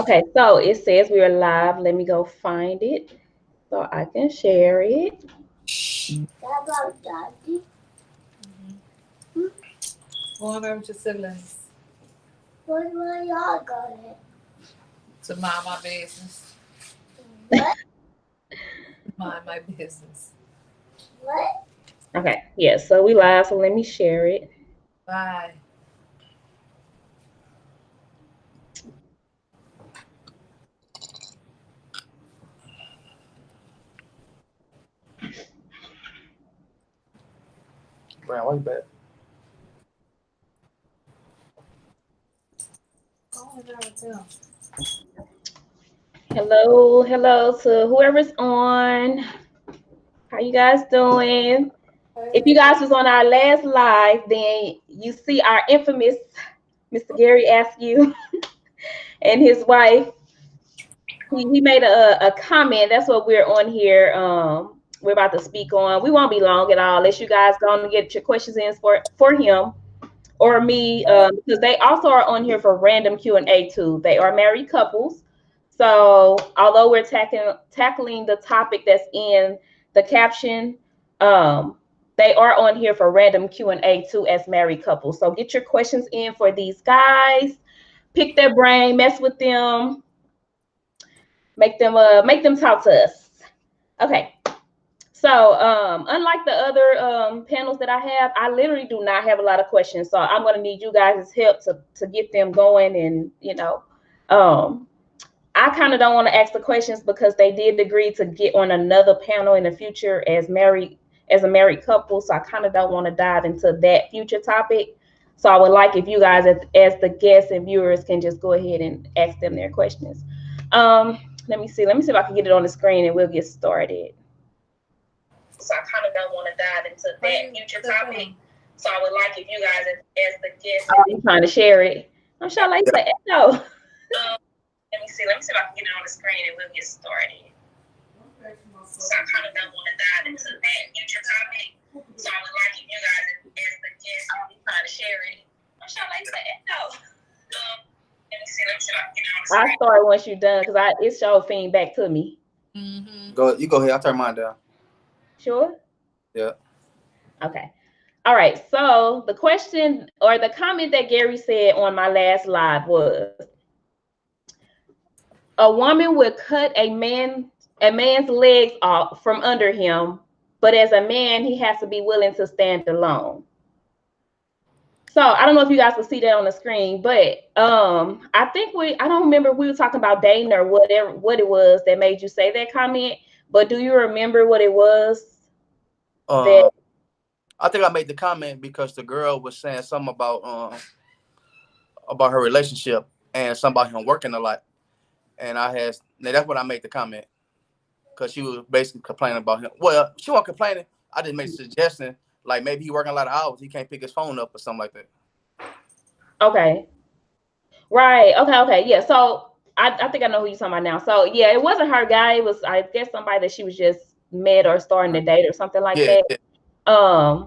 Okay, so it says we are live. Let me go find it so I can share it. What about Daddy? Going over with your siblings Where y'all going? to mind my business. What? Mind my business. What? Okay, yeah, so we live, so let me share it. Bye. Brian, why you back? Oh, I never tell. Hello, hello to whoever's on. How you guys doing? If you guys was on our last live, then you see our infamous Mr. Gary Askew and his wife. He made a comment. That's what we're on here. We're about to speak on. We won't be long at all unless you guys going to get your questions in for him or me, because they also are on here for random Q&A too. They are married couples. So although we're tackling the topic that's in the caption, they are on here for random Q&A too as married couples. So get your questions in for these guys. Pick their brain, mess with them, make them talk to us. Okay. So unlike the other panels that I have, I literally do not have a lot of questions. So I'm going to need you guys' help to get them going. And, I kind of don't want to ask the questions because they did agree to get on another panel in the future as a married couple. So I kind of don't want to dive into that future topic. So I would like if you guys as the guests and viewers can just go ahead and ask them their questions. Let me see if I can get it on the screen and we'll get started. So I kind of don't want to dive into that future topic. So I would like if you guys, as the guests, I'm trying to share it. I'm sure like the echo. Let me see if I can get it on the screen and we'll get started. So I kind of don't want to dive into that future topic. So I would like if you guys, as the guests, I'm trying to share it. I'm sure like the echo. Let me see if I can get it on the screen. I'll start once you're done because it showed feedback to me. Mm-hmm. You go ahead. I'll turn mine down. Sure? Yeah. Okay. All right. So the question or the comment that Gary said on my last live was, a woman would cut a man's legs off from under him, but as a man, he has to be willing to stand alone. So I don't know if you guys can see that on the screen, but I think I don't remember if we were talking about dating or what it was that made you say that comment, but do you remember what it was? I think I made the comment because the girl was saying something about her relationship and something about him working a lot, and that's when I made the comment because she was basically complaining about him. Well, she wasn't complaining. I just made a suggestion like maybe he working a lot of hours, he can't pick his phone up or something like that. Okay. Right. Okay. Yeah. So I think I know who you're talking about now. So yeah, it wasn't her guy. It was, I guess, somebody that she was just met or starting to date or something like that. Yeah.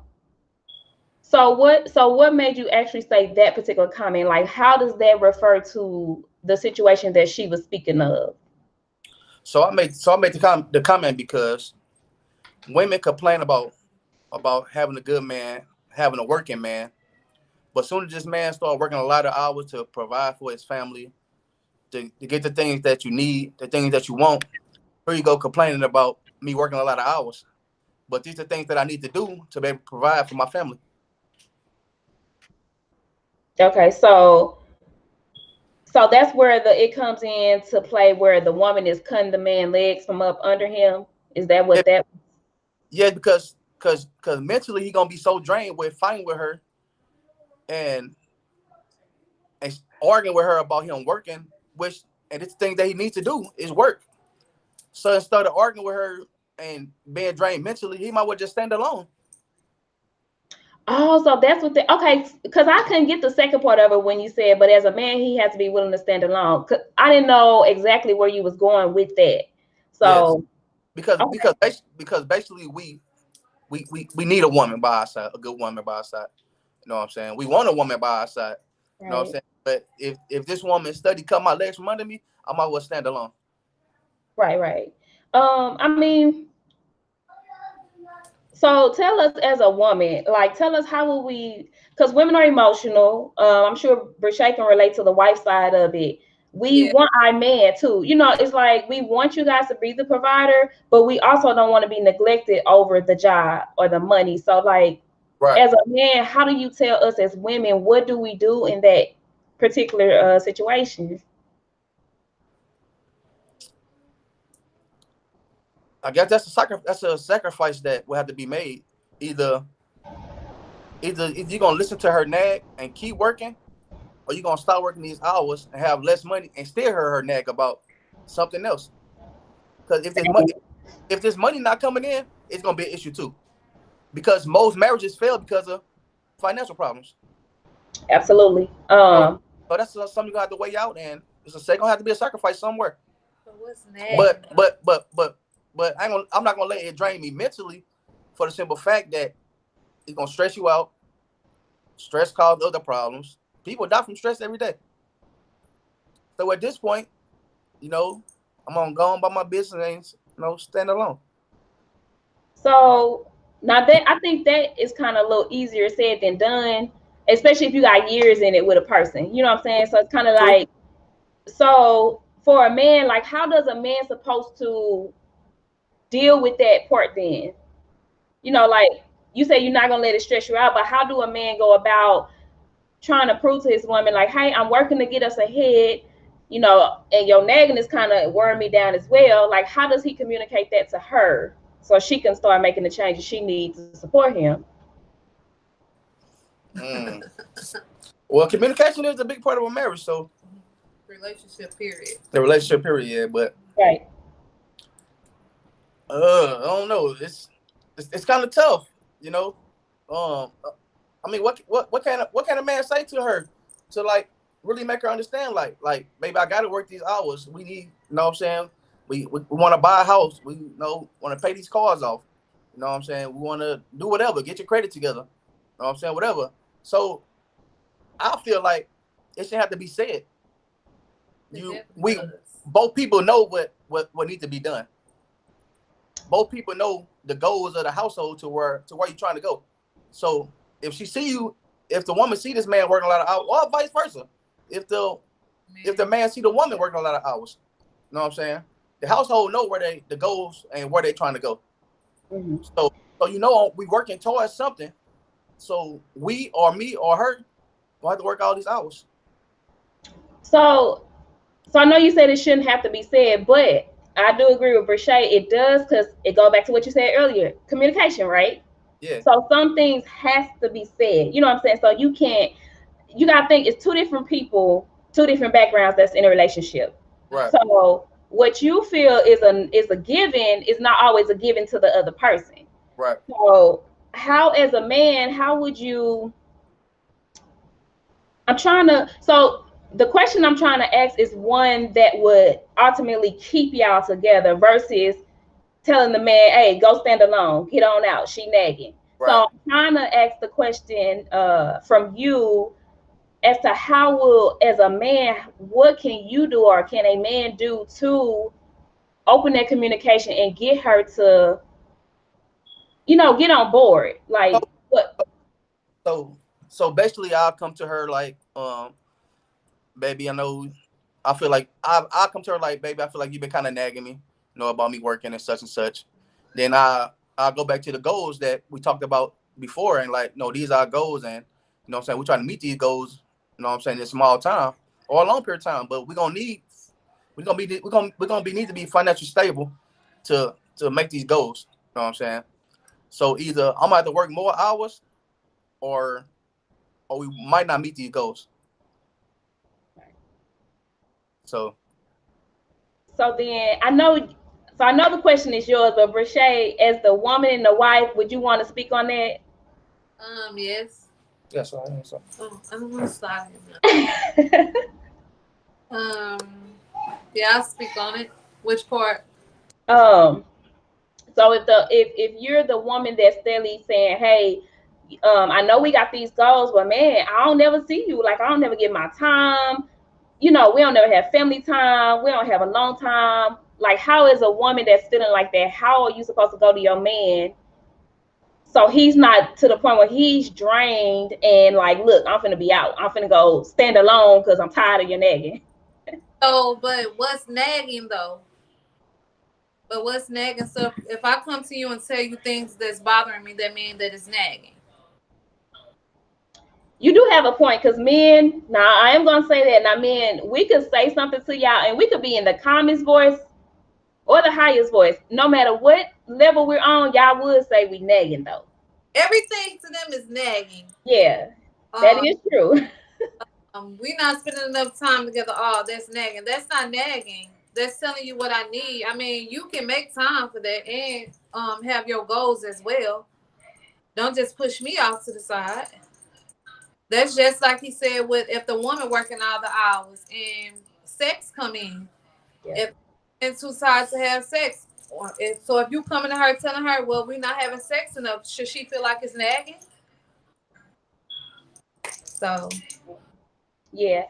So what made you actually say that particular comment? Like, how does that refer to the situation that she was speaking of? So I made the comment because women complain about having a good man, having a working man, but soon as this man start working a lot of hours to provide for his family, to get the things that you need, the things that you want, here you go complaining about me working a lot of hours. But these are things that I need to do to be able to provide for my family. Okay, so that's where it comes in to play, where the woman is cutting the man's legs from up under him. Is that what that? Yeah, because mentally he gonna be so drained with fighting with her and arguing with her about him working, and it's the thing that he needs to do is work. So instead of arguing with her and being drained mentally, he might well just stand alone. Oh, so that's what okay, because I couldn't get the second part of it when you said, but as a man, he has to be willing to stand alone. I didn't know exactly where you was going with that. So yes. because basically we need a woman by our side, a good woman by our side. You know what I'm saying? We want a woman by our side. You know what I'm saying? But if this woman study cut my legs from under me, I might well stand alone. Right. I mean, so tell us as a woman, like tell us how will we, because women are emotional. I'm sure Brashay can relate to the wife side of it. We Yeah. want our man too. You know, it's like we want you guys to be the provider, but we also don't want to be neglected over the job or the money. So like Right. as a man, how do you tell us as women, what do we do in that particular situation? I guess that's a sacrifice that will have to be made. Either either you're gonna listen to her nag and keep working, or you're gonna start working these hours and have less money and still hear her nag about something else. Because if this money not coming in, it's gonna be an issue too. Because most marriages fail because of financial problems. Absolutely. So that's something you gonna have to weigh out, and it's gonna have to be a sacrifice somewhere. But what's next? But I'm not gonna let it drain me mentally, for the simple fact that it's gonna stress you out. Stress causes other problems. People die from stress every day. So at this point, you know, I'm gonna go on by my business and stand alone. So now that I think that is kind of a little easier said than done, especially if you got years in it with a person. You know what I'm saying? So it's kind of True. like, so for a man, like how does a man supposed to deal with that part then? You know, like you say you're not gonna let it stress you out, but how do a man go about trying to prove to his woman, like, hey, I'm working to get us ahead, you know, and your nagging is kind of wearing me down as well. Like, how does he communicate that to her so she can start making the changes she needs to support him? Well, communication is a big part of a marriage, so Relationship period. the relationship period, yeah. But Right. I don't know. It's kind of tough, you know. I mean, what kind of man say to her to like really make her understand, like baby, I gotta work these hours. We need, you know what I'm saying? We want to buy a house. We want to pay these cars off. You know what I'm saying? We want to do whatever, get your credit together. You know what I'm saying? Whatever. So I feel like it should have to be said. We both people know what needs to be done. Both people know the goals of the household to where you're trying to go. So if the woman see this man working a lot of hours, or vice versa, if the man see the woman working a lot of hours, you know what I'm saying? The household know where the goals and where they trying to go. Mm-hmm. So we working towards something. So we or me or her will have to work all these hours. So I know you said it shouldn't have to be said, but I do agree with Brashay. It does, because it goes back to what you said earlier, communication, right? Yeah. So some things has to be said. You know what I'm saying? So you gotta think it's two different people, two different backgrounds that's in a relationship. Right. So what you feel is a given is not always a given to the other person. Right. So how, as a man, how would you? So the question I'm trying to ask is one that would ultimately keep y'all together versus telling the man, hey, go stand alone, get on out, she nagging. Right. So I'm trying to ask the question from you as to how will, as a man, what can you do or can a man do to open that communication and get her to, get on board? Like what? So basically I'll come to her like, baby, I feel like I'll come to her like, baby, I feel like you've been kind of nagging me, about me working and such. Then I'll go back to the goals that we talked about before, and like, no, these are our goals, and what I'm saying, we're trying to meet these goals, what I'm saying, in a small time or a long period of time, but we're gonna need to be financially stable to make these goals. You know what I'm saying? So either I'm gonna have to work more hours, or we might not meet these goals. So then I know the question is yours, but Brashay, as the woman and the wife, would you want to speak on that? Yes. Yes, I think so. Oh, I'm gonna slide yeah, I'll speak on it. Which part? So if you're the woman that's steadily saying, hey, I know we got these goals, but man, I don't never see you. Like, I don't never get my time. You know, we don't never have family time. We don't have a long time. Like, how is a woman that's feeling like that? How are you supposed to go to your man so he's not to the point where he's drained and like, look, I'm finna be out. I'm finna go stand alone because I'm tired of your nagging. So, but what's nagging though? But what's nagging? So if I come to you and tell you things that's bothering me, that means that it's nagging. You do have a point, because men, now I am gonna say that now, men, we could say something to y'all and we could be in the calmest voice or the highest voice. No matter what level we're on, y'all would say we nagging though. Everything to them is nagging. Yeah, that is true. We're not spending enough time together. Oh, that's nagging. That's not nagging. That's telling you what I need. I mean, you can make time for that and have your goals as well. Don't just push me off to the side. That's just like he said with if the woman working all the hours and sex come in. Yeah. If and two sides to have sex. So if you coming to her telling her, well, we're not having sex enough, should she feel like it's nagging? So Yeah.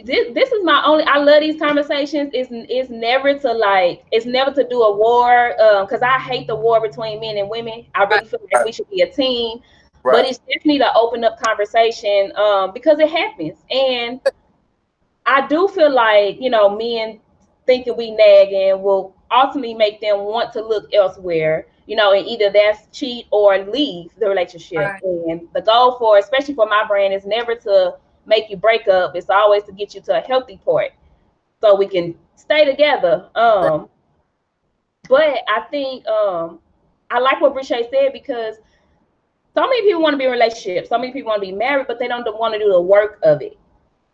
This is my only, I love these conversations. It's never to like, it's never to do a war, because I hate the war between men and women. I really feel like we should be a team. But it's definitely to open up conversation, because it happens. And I do feel like, you know, men thinking we nagging will ultimately make them want to look elsewhere, you know, and either that's cheat or leave the relationship. Right. And the goal for, especially for my brand, is never to make you break up. It's always to get you to a healthy point so we can stay together. But I think I like what Briché said, because so many people want to be in relationships, so many people want to be married, but they don't want to do the work of it.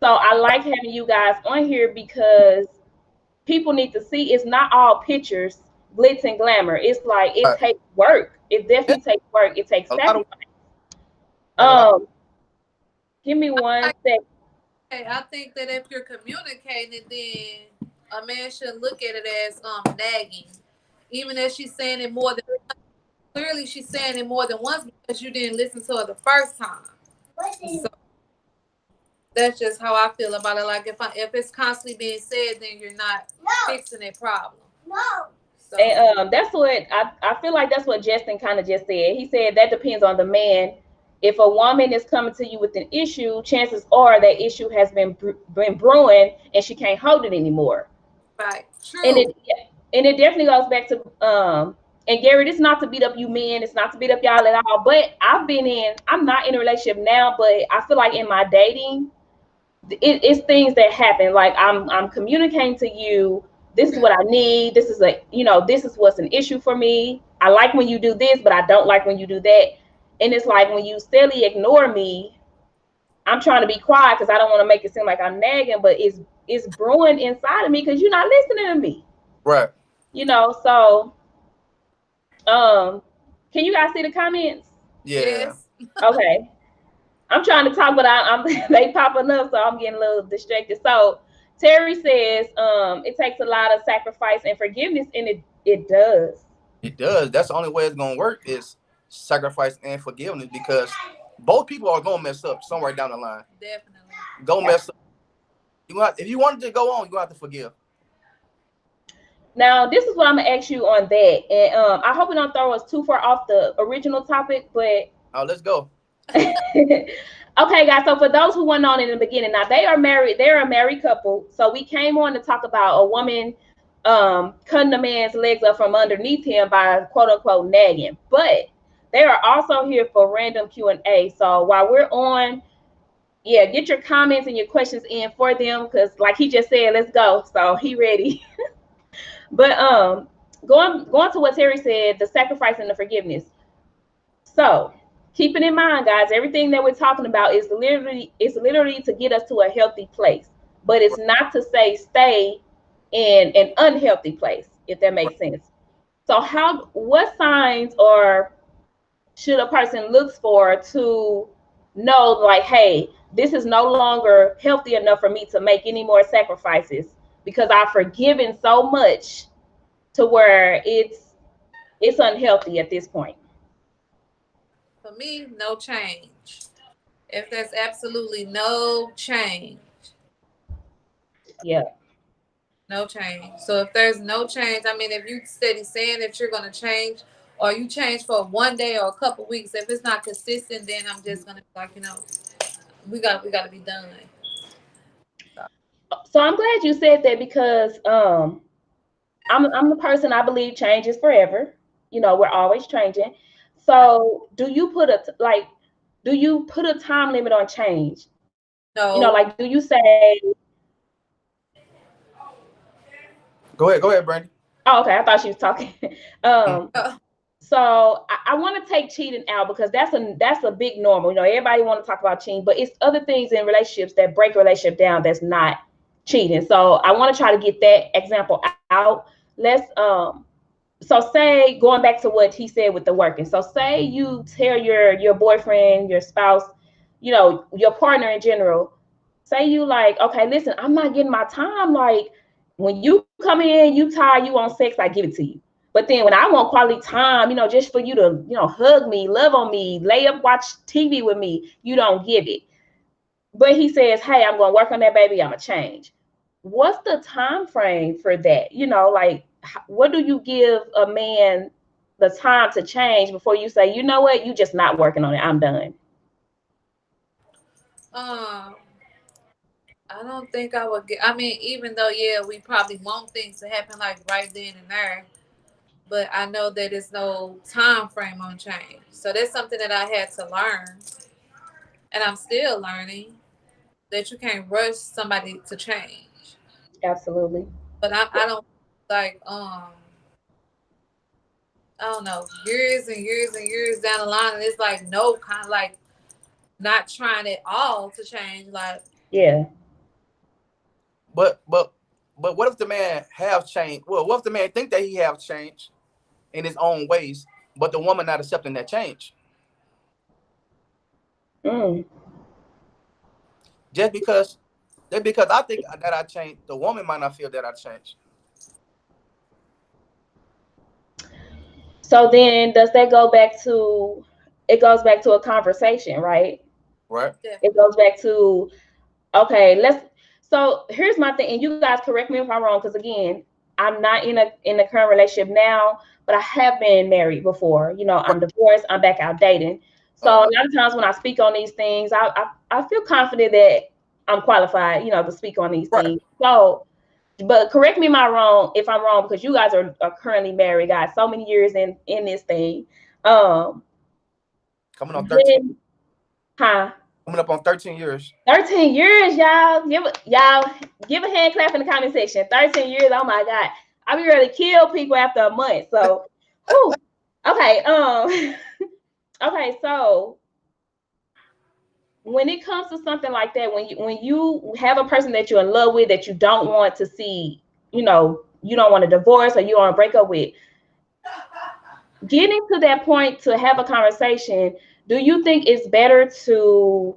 So I like having you guys on here, because people need to see it's not all pictures, glitz and glamour. It's like it takes work. It definitely takes work. It takes sacrifice. Give me one sec. I think that if you're communicating, then a man should look at it as nagging, even if she's saying it more than clearly she's saying it more than once because you didn't listen to her the first time. So that's just how I feel about it. Like if it's constantly being said, then you're not fixing a problem. No. So, And that's what I feel like that's what Justin kind of just said. He said that depends on the man. If a woman is coming to you with an issue, chances are that issue has been brewing and she can't hold it anymore. right. True. And it definitely goes back to and Gary, it's not to beat up you men, it's not to beat up y'all at all. But I'm not in a relationship now, but I feel like in my dating, it's things that happen. Like I'm communicating to you, this is what I need. This is this is what's an issue for me. I like when you do this, but I don't like when you do that. And it's like when you steadily ignore me, I'm trying to be quiet because I don't want to make it seem like I'm nagging, but it's brewing inside of me because you're not listening to me. Right. You know, so can you guys see the comments? Yeah. Yes. Okay. I'm trying to talk, but I'm they popping up, so I'm getting a little distracted. So Terry says, it takes a lot of sacrifice and forgiveness, and it does. It does. That's the only way it's gonna work is sacrifice and forgiveness, because both people are gonna mess up somewhere down the line. Definitely. Go mess up. If you wanted to go on, you have to forgive. Now, this is what I'm gonna ask you on that, and I hope it don't throw us too far off the original topic, but Let's go. okay, guys. So for those who weren't on in the beginning, now they are married. They're a married couple. So we came on to talk about a woman cutting a man's legs up from underneath him by quote unquote nagging. But they are also here for random Q&A. So while we're on, get your comments and your questions in for them, because like he just said, let's go. So he ready. But going to what Terry said, the sacrifice and the forgiveness. So keep it in mind, guys, everything that we're talking about is literally to get us to a healthy place. But it's not to say stay in an unhealthy place, if that makes sense. So what signs or should a person look for to know, like, hey, this is no longer healthy enough for me to make any more sacrifices because I've forgiven so much to where it's unhealthy at this point? For me, no change. If there's absolutely no change, Yeah. no change. So if there's no change, I mean, if you steady saying that you're gonna change, or you change for one day or a couple weeks, if it's not consistent, then I'm just gonna be like, we gotta be done. So I'm glad you said that because I'm the person I believe change is forever. We're always changing. So do you put a time limit on change? No. Like do you say, Go ahead, Brandy. oh, okay, I thought she was talking. um Uh, so I want to take cheating out because that's a big normal. Everybody want to talk about cheating, but it's other things in relationships that break a relationship down that's not cheating. So I want to try to get that example out. So say, going back to what he said with the working. So say you tell your boyfriend, your spouse, your partner in general, say you like, okay, listen, I'm not getting my time. Like when you come in, you tired, you want sex, I give it to you. But then when I want quality time, just for you to, hug me, love on me, lay up, watch TV with me, you don't give it. But he says, hey, I'm going to work on that, baby. I'm going to change. What's the time frame for that? Like, what do you give a man the time to change before you say, you know what, you just not working on it, I'm done? I don't think I would get. I mean, even though yeah, we probably want things to happen like right then and there, but I know that there's no time frame on change. So that's something that I had to learn, and I'm still learning that you can't rush somebody to change. Absolutely. But I don't like I don't know, years and years and years down the line, and it's like no kind of like not trying at all to change. Like Yeah. But what if the man have changed? Well, what if the man think that he have changed in his own ways, but the woman not accepting that change? Mm. Just because I think that I changed, the woman might not feel that I changed. So then does that go back to, it goes back to a conversation, right? Right. It goes back to, okay, so here's my thing, and you guys correct me if I'm wrong, because again, I'm not in a current relationship now, but I have been married before. I'm divorced, I'm back out dating. So a lot of times when I speak on these things, I feel confident that I'm qualified, to speak on these things. So, but correct me if I'm wrong, because you guys are currently married, guys, so many years in this thing. Coming on 13. Huh? Coming up on 13 years. 13 years, y'all. Give a hand clap in the comment section. 13 years. Oh my God. I be ready to kill people after a month. So, whew. Okay. Okay. So when it comes to something like that, when you have a person that you're in love with that you don't want to see, you don't want to divorce or you want to break up with, getting to that point to have a conversation, do you think it's better to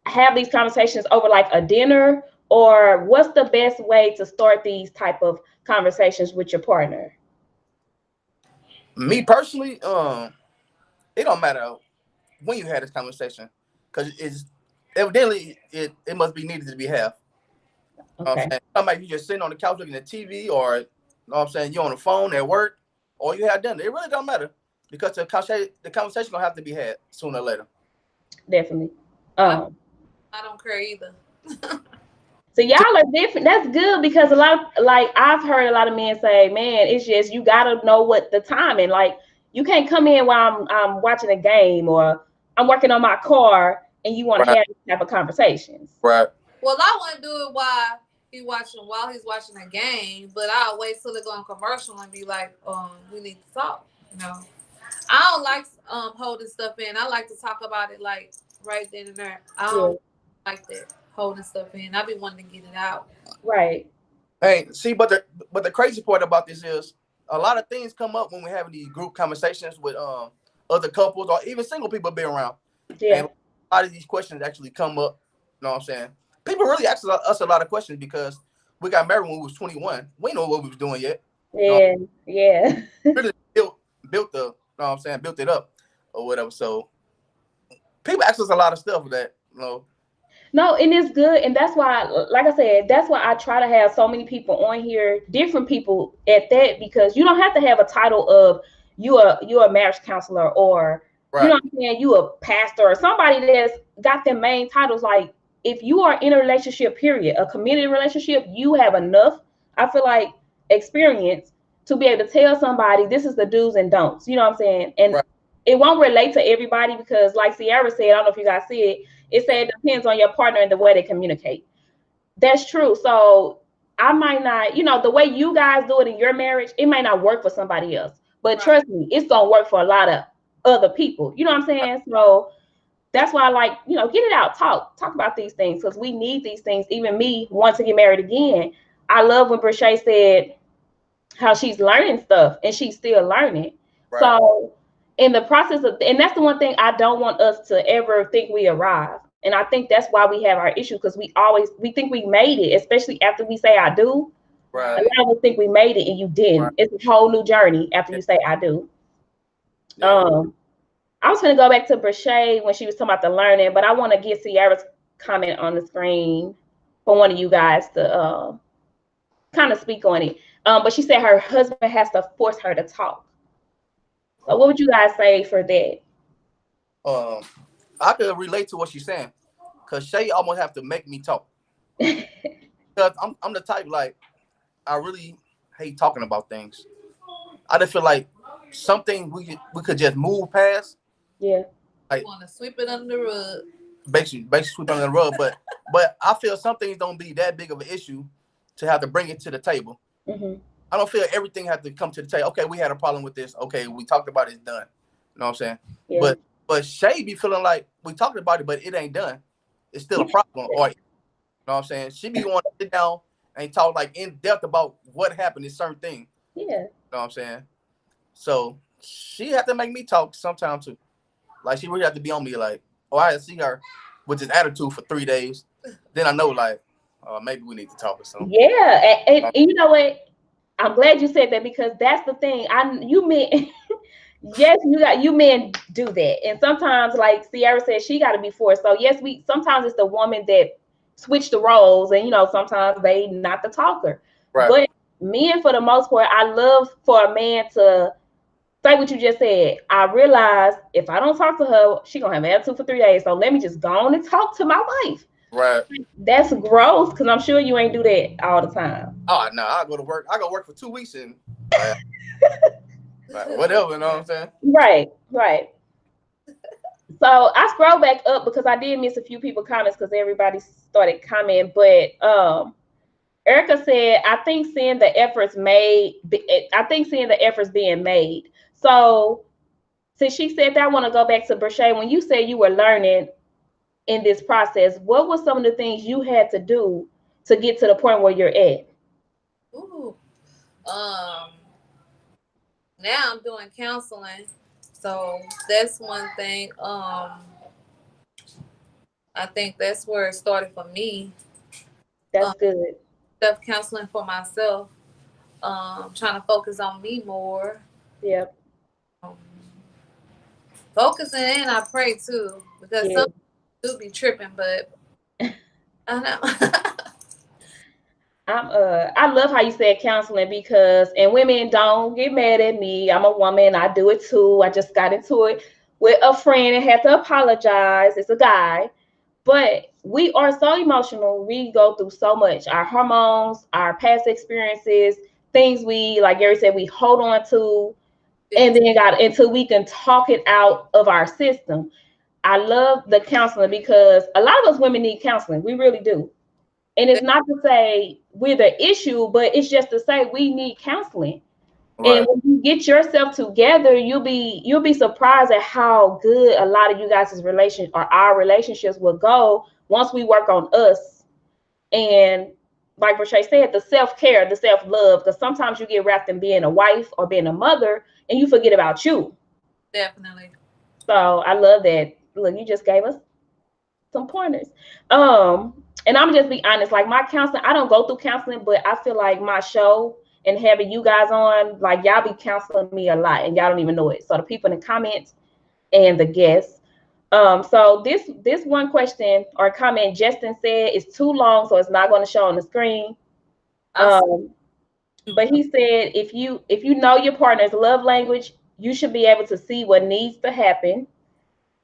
have these conversations over like a dinner, or what's the best way to start these type of conversations with your partner? Me personally, it don't matter when you had this conversation, because it's evidently it must be needed to be had. Okay. Somebody you just sitting on the couch looking at TV, or you're on the phone at work, or you had dinner. It really don't matter, because the conversation gonna have to be had sooner or later. Definitely. I don't care either. So y'all are different. That's good, because a lot of, like, I've heard a lot of men say, man, it's just, you gotta know what the timing. Like, you can't come in while I'm watching a game or I'm working on my car and you want to have this type of conversations. Right. Well, I want to do it while he's watching a game, but I'll wait till it go on commercial and be like, we need to talk. I don't like holding stuff in. I like to talk about it like right then and there. I don't like that holding stuff in. I be wanting to get it out. Right. Hey, see, but the crazy part about this is a lot of things come up when we're having these group conversations with other couples or even single people be around. Yeah. And a lot of these questions actually come up. You know what I'm saying? People really ask us a lot of questions because we got married when we was 21. We didn't know what we was doing yet. Yeah. Yeah. Really built the, you know what I'm saying, built it up. or whatever. So people ask us a lot of stuff that, you know. No, and it's good, and that's why, like I said, that's why I try to have so many people on here, different people at that, because you don't have to have a title of you're a marriage counselor, or you know what I'm saying, you a pastor or somebody that's got their main titles. Like if you are in a relationship, period, a committed relationship, you have enough, I feel like, experience to be able to tell somebody this is the do's and don'ts. You know what I'm saying? And it won't relate to everybody because, like Sierra said, I don't know if you guys see it. It said it depends on your partner and the way they communicate. That's true. So I might not, you know, the way you guys do it in your marriage, it might not work for somebody else. But trust me, it's gonna work for a lot of other people. You know what I'm saying? So that's why I like, you know, get it out, talk about these things, because we need these things. Even me want to get married again. I love when Brashay said how she's learning stuff and she's still learning. So in the process of, and that's the one thing I don't want us to ever think we arrive. And I think that's why we have our issue, because we think we made it, especially after we say I do. A lot of us think we made it and you didn't. It's a whole new journey after you say I do. I was going to go back to Brashay when she was talking about the learning, but I want to get Sierra's comment on the screen for one of you guys to kind of speak on it. But she said her husband has to force her to talk. So what would you guys say for that? I could relate to what she's saying, because Shay almost have to make me talk. Because I'm the type, like, I really hate talking about things. I just feel like something we could just move past. Yeah. Like, want to sweep it under the rug. Basically sweep it under the rug. But I feel some things don't be that big of an issue to have to bring it to the table. I don't feel everything has to come to the table. Okay, we had a problem with this. Okay, we talked about it, it's done. You know what I'm saying? Yeah. But Shay be feeling like we talked about it, but it ain't done. It's still a problem. Or, you know what I'm saying? She be wanting to sit down and talk like in depth about what happened in certain thing. Yeah. You know what I'm saying? So she had to make me talk sometime too. Like she really had to be on me like, oh, I had to see her with this attitude for 3 days. Then I know like, maybe we need to talk or something. Yeah. And you know what? I'm glad you said that, because that's the thing. You men, yes, you men do that. And sometimes, like Sierra said, she got to be forced. So yes, sometimes it's the woman that switch the roles, and you know, sometimes they not the talker. But men, for the most part, I love for a man to say what you just said. I realize if I don't talk to her, she gonna have an attitude for 3 days. So let me just go on and talk to my wife. That's gross, because I'm sure you ain't do that all the time. Oh no, I go to work. I go work for 2 weeks and like, whatever. You know what I'm saying? Right. So I scrolled back up because I did miss a few people comments because everybody started commenting. But Erica said, I think seeing the efforts being made. So since she said that, I want to go back to Brashay. When you said you were learning in this process, what were some of the things you had to do to get to the point where you're at? Now I'm doing counseling, so that's one thing. I think that's where it started for me. That's good. Self-counseling for myself. Trying to focus on me more. Yep. Focusing, and I pray too, because some do be tripping, but I know. I love how you said counseling, because, and women, don't get mad at me. I'm a woman. I do it too. I just got into it with a friend and had to apologize. It's a guy, but we are so emotional. We go through so much. Our hormones, our past experiences, things we, like Gary said, we hold on to, and then until we can talk it out of our system. I love the counseling, because a lot of us women need counseling. We really do. And it's not to say we're the issue, but it's just to say we need counseling. And when you get yourself together, you'll be surprised at how good a lot of you guys' our relationships will go once we work on us. And like Brashay said, the self-care, the self-love, because sometimes you get wrapped in being a wife or being a mother and you forget about you. Definitely. So I love that. Look, you just gave us some pointers. And I'm just be honest, like my counseling, I don't go through counseling, but I feel like my show and having you guys on, like y'all be counseling me a lot and y'all don't even know it. So the people in the comments, and the guests. So this one question or comment Justin said is too long, so it's not going to show on the screen. But he said if you know your partner's love language, you should be able to see what needs to happen.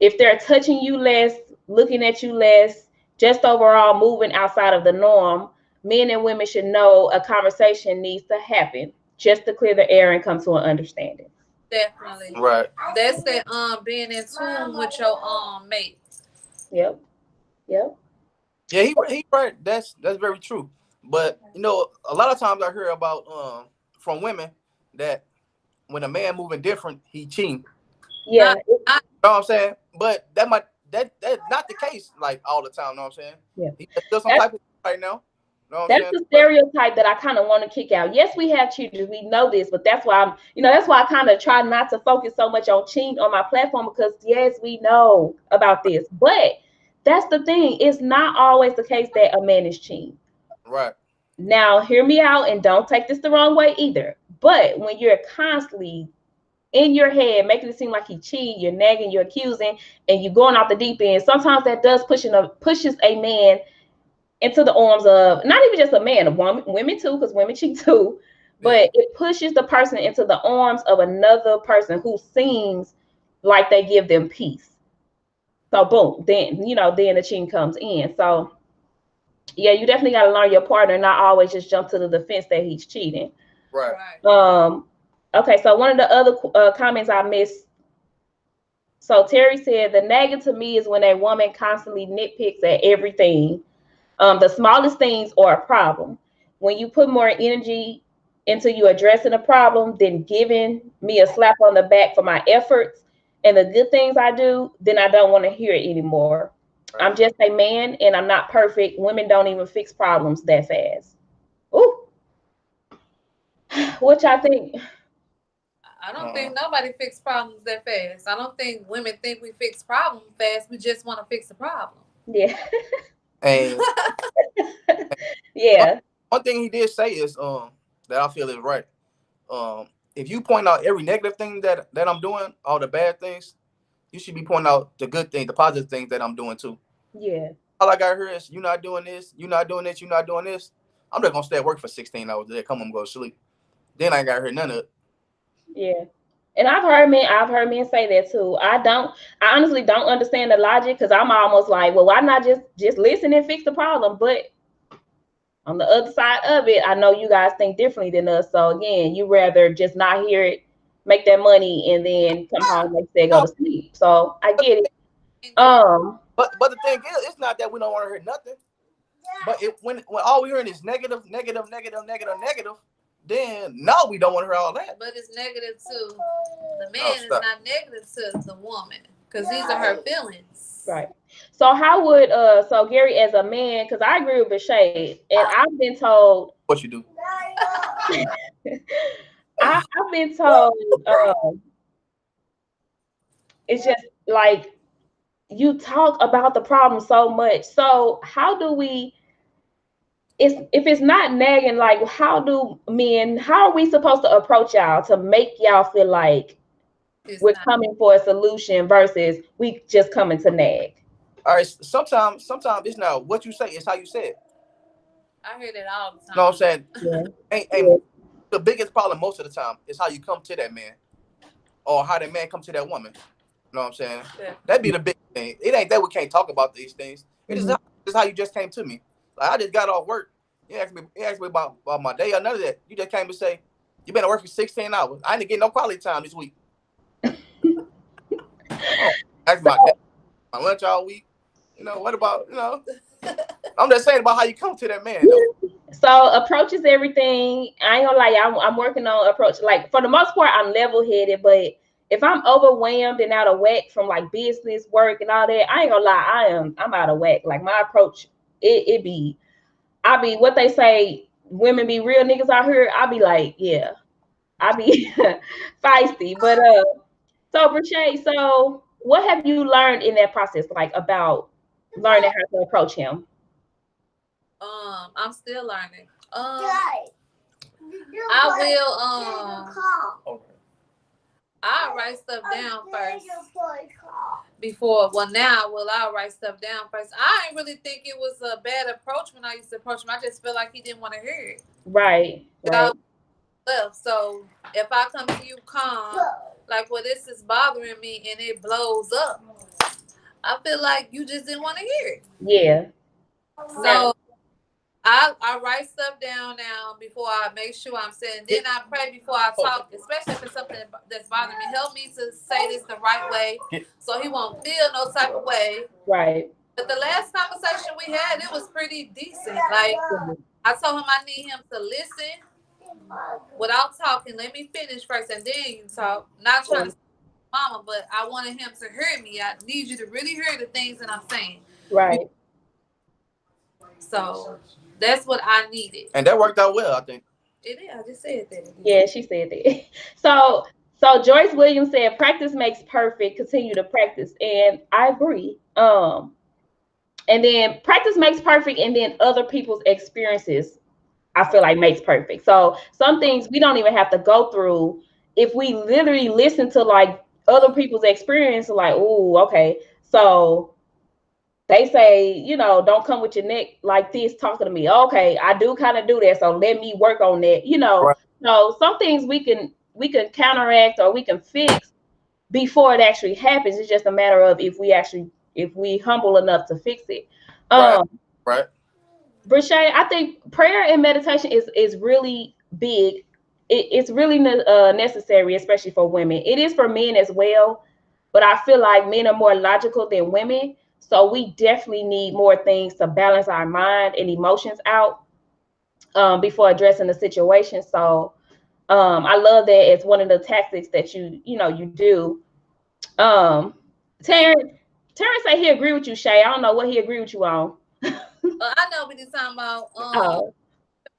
If they're touching you less, looking at you less, just overall moving outside of the norm, men and women should know a conversation needs to happen just to clear the air and come to an understanding. Definitely. Right. That's that being in tune with your mate. Yep. Yep. Yeah, he right. That's very true. But you know, a lot of times I hear about from women that when a man moving different, he cheating. Yeah. You know what I'm saying? But that's not the case like all the time. You know what I'm saying? Yeah. He does some type of right now. You know what I'm That's saying? the stereotype that I kind of want to kick out. Yes, we have cheaters. We know this, but that's why that's why I kind of try not to focus so much on cheating on my platform, because yes, we know about this. But that's the thing. It's not always the case that a man is cheating. Right. Now, hear me out and don't take this the wrong way either. But when you're constantly in your head making it seem like he cheating, you're nagging, you're accusing, and you're going off the deep end, sometimes that does pushes a man into the arms of not even just a man, a woman, women too, because women cheat too. But it pushes the person into the arms of another person who seems like they give them peace. So boom, then then the cheating comes in. So yeah, you definitely got to learn your partner, not always just jump to the defense that he's cheating. Right. Okay, so one of the other comments I missed. So Terry said the nagging to me is when a woman constantly nitpicks at everything. The smallest things are a problem. When you put more energy into you addressing a problem than giving me a slap on the back for my efforts and the good things I do, then I don't want to hear it anymore. Right. I'm just a man and I'm not perfect. Women don't even fix problems that fast. Ooh. Which I think. I don't think nobody fix problems that fast. I don't think women think we fix problems fast. We just want to fix the problem. Yeah. And yeah. One thing he did say is that I feel is right. If you point out every negative thing that I'm doing, all the bad things, you should be pointing out the good things, the positive things that I'm doing too. Yeah. All I got here is you're not doing this, you're not doing this, you're not doing this. I'm just gonna stay at work for 16 hours a day. Come on, go to sleep. Then I ain't got to hear none of it. Yeah. And I've heard men say that too. I honestly don't understand the logic, because I'm almost like, well, why not just listen and fix the problem? But on the other side of it, I know you guys think differently than us. So again, you rather just not hear it, make that money, and then come home, like say, go to sleep. So I get it. But the thing is, it's not that we don't want to hear nothing. But when all we're hearing is negative, then now we don't want to hear all that. But it's negative to the man. It's not negative to the woman, because these are her feelings. Right. So how would so Gary, as a man, because I agree with Bashade, and I've been told what you do. I've been told it's just like you talk about the problem so much. So how do we? If it's not nagging, like how are we supposed to approach y'all to make y'all feel like we're coming for a solution versus we just coming to nag? All right, sometimes it's not what you say, it's how you say it. I hear that all the time. You know what I'm saying? Yeah. And the biggest problem most of the time is how you come to that man, or how that man come to that woman. You know what I'm saying? Yeah. That'd be the big thing. It ain't that we can't talk about these things. It is how you just came to me. Like I just got off work. You asked me about my day or none of that. You just came to say, you been at work for 16 hours. I didn't get no quality time this week. Ask my day, my lunch all week. You know, what about, I'm just saying about how you come to that man, though. So approach is everything. I ain't gonna lie, I'm working on approach. Like for the most part, I'm level-headed, but if I'm overwhelmed and out of whack from like business, work, and all that, I ain't gonna lie, I'm out of whack. Like my approach, I be what they say, women be real niggas out here. I be like, yeah, I be feisty. But so Brachet, so what have you learned in that process, like about learning how to approach him? I'm still learning. I I'll write stuff down first before. Well, now, I'll write stuff down first. I didn't really think it was a bad approach when I used to approach him. I just feel like he didn't want to hear it. Right. Left. So if I come to you calm, like, well, this is bothering me, and it blows up, I feel like you just didn't want to hear it. Yeah. So I write stuff down now before I make sure I'm saying. Then I pray before I talk, especially if it's something that's bothering me. Help me to say this the right way, so he won't feel no type of way. Right. But the last conversation we had, it was pretty decent. Like, I told him I need him to listen without talking. Let me finish first, and then you talk. Not trying to say mama, but I wanted him to hear me. I need you to really hear the things that I'm saying. Right. So that's what I needed. And that worked out well, I think. It is. I just said that. Yeah, she said that. So Joyce Williams said, practice makes perfect. Continue to practice. And I agree. And then practice makes perfect, and then other people's experiences, I feel like, makes perfect. So some things we don't even have to go through. If we literally listen to like other people's experience, like, oh, okay. So they say, you know, don't come with your neck like this talking to me. Okay, I do kind of do that. So let me work on that. You know, Right. So some things we can counteract or we can fix before it actually happens. It's just a matter of if we humble enough to fix it. Right. Brashay, I think prayer and meditation is really big. It's really necessary, especially for women. It is for men as well, but I feel like men are more logical than women. So we definitely need more things to balance our mind and emotions out before addressing the situation. So I love that it's one of the tactics that you do. Terrence said he agree with you, Shay. I don't know what he agree with you on. I know what you're talking about. The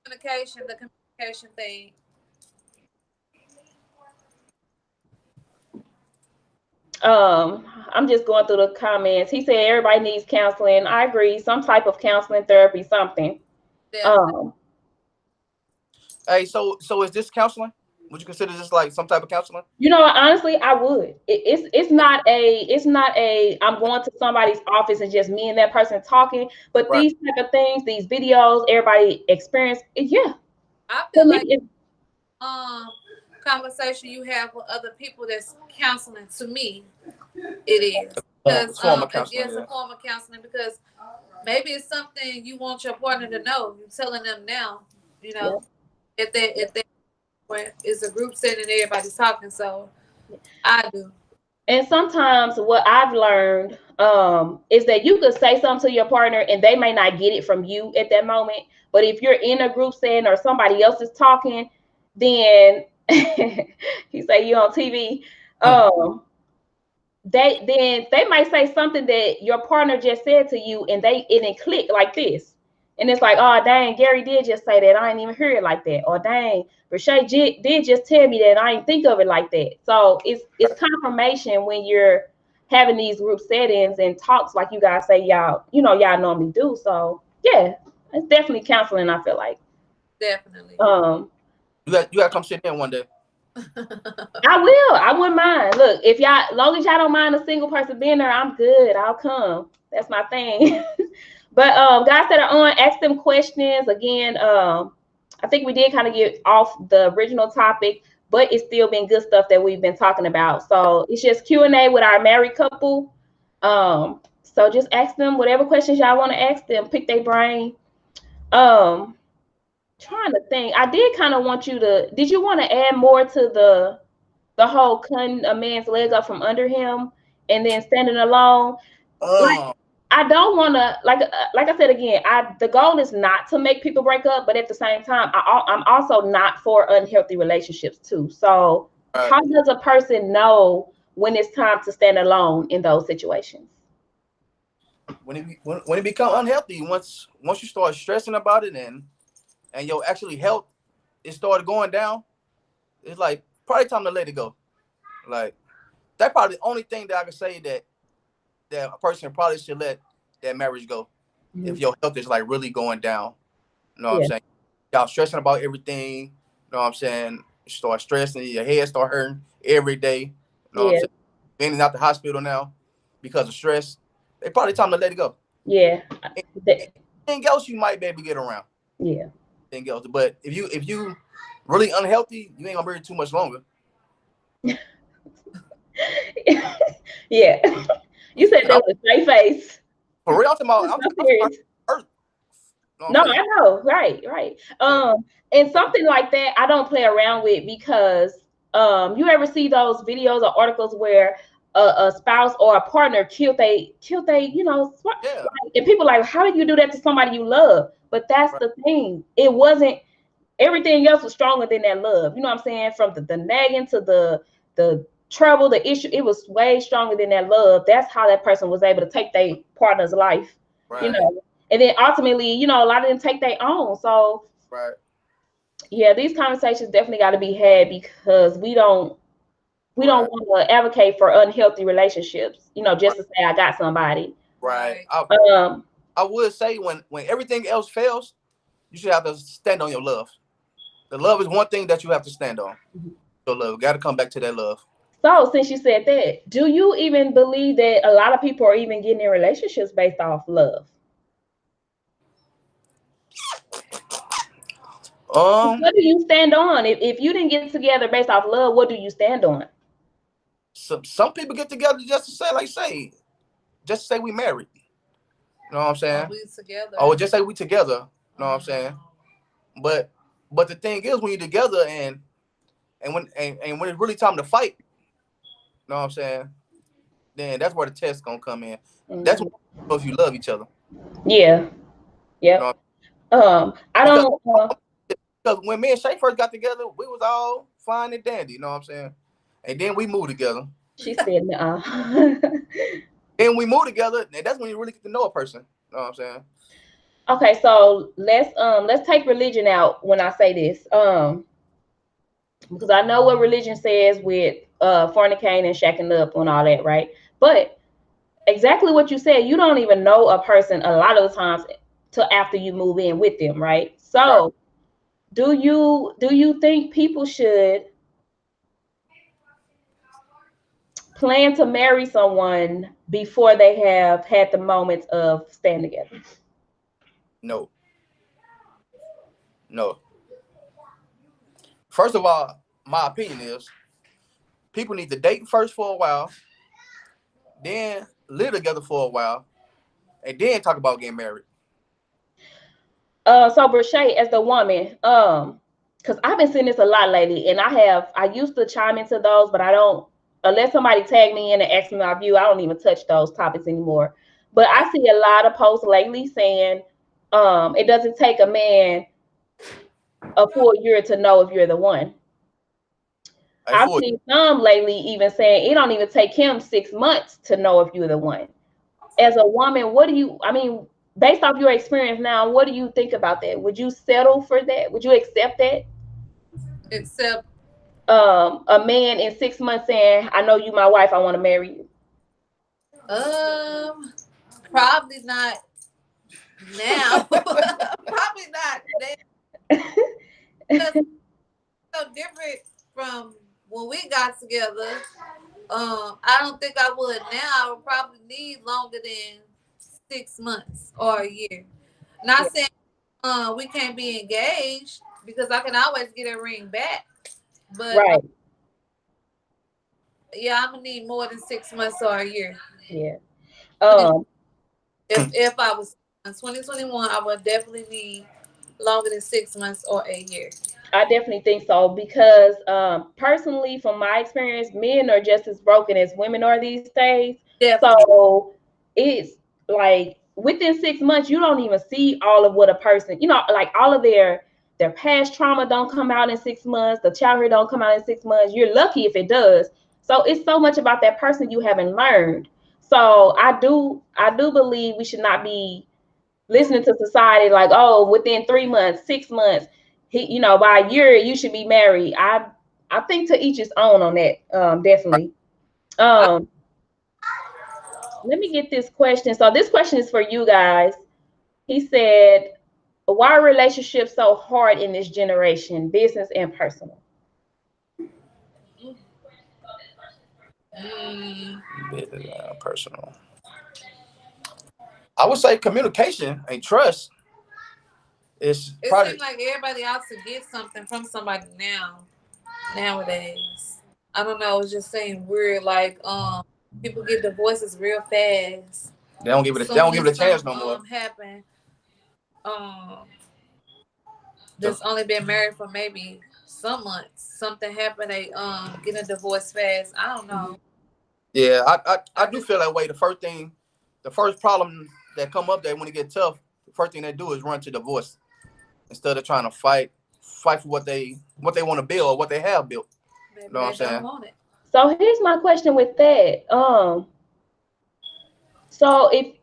communication thing. I'm just going through the comments. He said everybody needs counseling. I agree. Some type of counseling, therapy, something. Hey, so is this counseling? Would you consider this like some type of counseling? You know, honestly, I would. It's not a I'm going to somebody's office and just me and that person talking. But Right. These type of things, these videos, everybody experience it. Yeah. I feel like conversation you have with other people that's counseling. To me, it is. Because it's a form of counseling. it's a form of counseling, because maybe it's something you want your partner to know. You're telling them now, you know, if they it's a group setting and everybody's talking. So I do. And sometimes what I've learned is that you could say something to your partner and they may not get it from you at that moment. But if you're in a group setting or somebody else is talking, then he say you on TV. They might say something that your partner just said to you, and it click like this. And it's like, oh, dang, Gary did just say that. I didn't even hear it like that. Or dang, Rashay did just tell me that. I didn't think of it like that. So it's confirmation when you're having these group settings and talks like you guys say y'all normally do. So yeah, it's definitely counseling, I feel like. Definitely. You got to come sit in one day. I will. I wouldn't mind. Look, if y'all, as long as y'all don't mind a single person being there, I'm good. I'll come. That's my thing. But guys that are on, ask them questions. Again, I think we did kind of get off the original topic, but it's still been good stuff that we've been talking about. So it's just Q&A with our married couple. So just ask them whatever questions y'all want to ask them. Pick their brain. Trying to think. I did kind of want you to. Did you want to add more to the whole cutting a man's leg up from under him and then standing alone? I don't want to, like I said again, the goal is not to make people break up, but at the same time, I'm also not for unhealthy relationships too. So how does a person know when it's time to stand alone in those situations? When it become unhealthy, once you start stressing about it and your actually health, it started going down, it's like probably time to let it go. Like that's probably the only thing that I can say that a person probably should let that marriage go. Mm-hmm. If your health is like really going down. You know what I'm saying? Y'all stressing about everything. You know what I'm saying? You start stressing, your head start hurting every day. You know what I'm saying? Being out the hospital now because of stress. They probably time to let it go. Yeah. Anything else you might be able to get around. Yeah. Anything else. But if you really unhealthy, you ain't gonna be too much longer. Yeah. You said that with a straight face. For real, I'm serious. Earth. No, I know. Right. And something like that I don't play around with because you ever see those videos or articles where a spouse or a partner killed they Yeah. and people like, how did you do that to somebody you love? But that's the thing. It wasn't, everything else was stronger than that love. You know what I'm saying? From the nagging to the trouble, the issue, it was way stronger than that love. That's how that person was able to take their partner's life. Right. And then ultimately, a lot of them take their own. So yeah, these conversations definitely got to be had because we don't want to advocate for unhealthy relationships, just to say I got somebody. Right. I would say when everything else fails, you should have to stand on your love. The love is one thing that you have to stand on. Your love. Got to come back to that love. So since you said that, do you even believe that a lot of people are even getting in relationships based off love? What do you stand on? If you didn't get together based off love, what do you stand on? Some people get together just to say, just to say we married. You know what I'm saying? We together. Oh, just say we together. You know what I'm saying? But the thing is, when you're together and when it's really time to fight, you know what I'm saying? Then that's where the test gonna come in. That's when you love each other. Yeah. Yeah. You know? Because when me and Shay first got together, we was all fine and dandy. You know what I'm saying? And then we moved together. She said, Then we moved together, and that's when you really get to know a person. You know what I'm saying? Okay, so let's take religion out when I say this. Because I know what religion says with fornicating and shacking up and all that, right? But exactly what you said, you don't even know a person a lot of the times till after you move in with them, right? So do you think people should plan to marry someone before they have had the moments of staying together? No. First of all, my opinion is people need to date first for a while, then live together for a while, and then talk about getting married. So Brashay, as the woman, because I've been seeing this a lot lately, and I used to chime into those, but I don't, unless somebody tag me in and ask me my view, I don't even touch those topics anymore. But I see a lot of posts lately saying it doesn't take a man a full year to know if you're the one. I've seen some lately even saying it don't even take him 6 months to know if you're the one. As a woman, based off your experience now, what do you think about that? Would you settle for that? Would you accept that? Accept a man in 6 months saying, I know you my wife, I want to marry you? Probably not now. Probably not now. It's so different from when we got together. I don't think I would now. I would probably need longer than 6 months or a year. Not saying we can't be engaged because I can always get a ring back. But yeah, I'm gonna need more than 6 months or a year. Yeah. If I was in 2021, I would definitely need longer than 6 months or a year. I definitely think so because personally, from my experience, men are just as broken as women are these days. Definitely. So it's like within 6 months, you don't even see all of what a person, like all of their past trauma don't come out in 6 months. The childhood don't come out in 6 months. You're lucky if it does. So it's so much about that person you haven't learned. So I do believe we should not be listening to society like, oh, within 3 months, 6 months, by a year you should be married. I think to each his own on that. Definitely. Let me get this question. So this question is for you guys. He said, why are relationships so hard in this generation, business and personal? Personal. I would say communication and trust is It probably. seems like everybody out to get something from somebody nowadays. I don't know. It's just saying weird. Like people get divorces real fast. They don't give it. They don't give it a chance no more. Happen. That's only been married for maybe some months. Something happened. They get a divorce fast. I don't know. Yeah, I do feel that way. The first problem that come up there when it get tough, the first thing they do is run to divorce instead of trying to fight for what they want to build or what they have built. You know what I'm saying? So here's my question with that. So if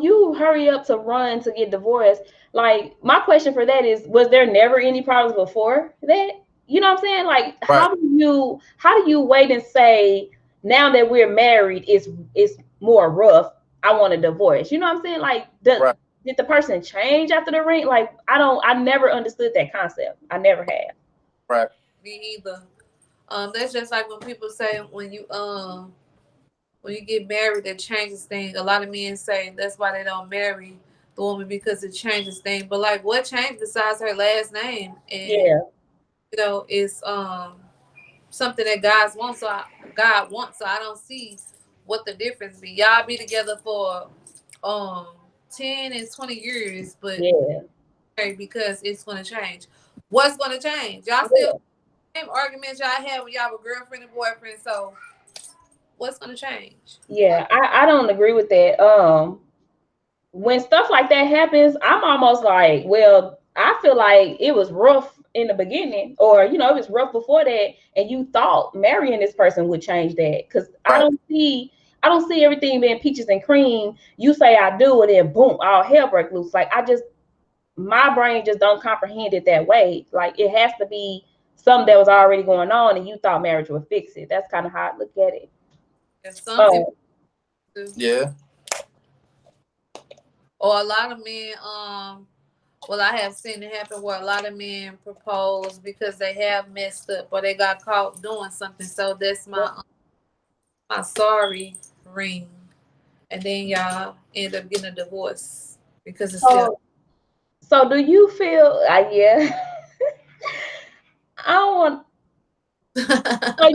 you hurry up to run to get divorced, like my question for that is, was there never any problems before that? You know what I'm saying? Like, right. how do you wait and say, now that we're married, it's more rough, I want a divorce? You know what I'm saying? Like, did the person change after the ring? Like, I never understood that concept. I never have. Right. Me either. That's just like when people say when you get married, that changes things. A lot of men say that's why they don't marry the woman, because it changes things. But like, what changed besides her last name? And yeah, you know, it's something that God wants. So I don't see what the difference be. Y'all be together for 10 and 20 years, but because it's gonna change. What's gonna change? Y'all still same arguments y'all had when y'all were girlfriend and boyfriend. So what's gonna change? Yeah, I don't agree with that. When stuff like that happens, I'm almost like, well, I feel like it was rough in the beginning, or it was rough before that, and you thought marrying this person would change that. Because I don't see everything being peaches and cream. You say I do, and then boom, all hell break loose. Like, my brain just don't comprehend it that way. Like, it has to be something that was already going on, and you thought marriage would fix it. That's kind of how I look at it. Yeah. Or a lot of men, well, I have seen it happen where a lot of men propose because they have messed up or they got caught doing something. So that's my sorry ring, and then y'all end up getting a divorce because it's still. So do you feel? Yeah. I don't want. So